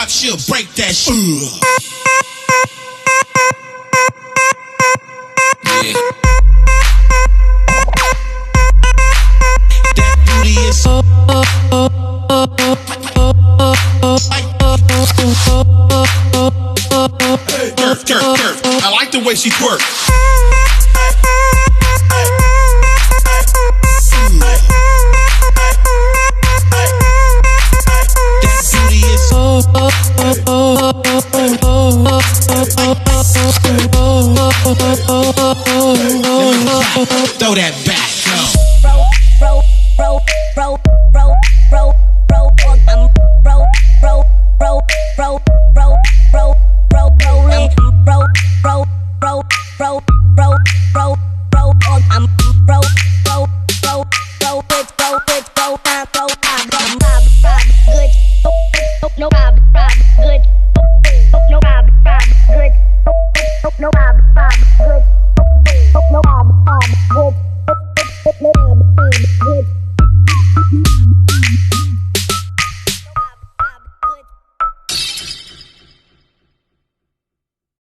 drop, she'll break that shit. Yeah. That booty is so. Hey, I like the way she twerk.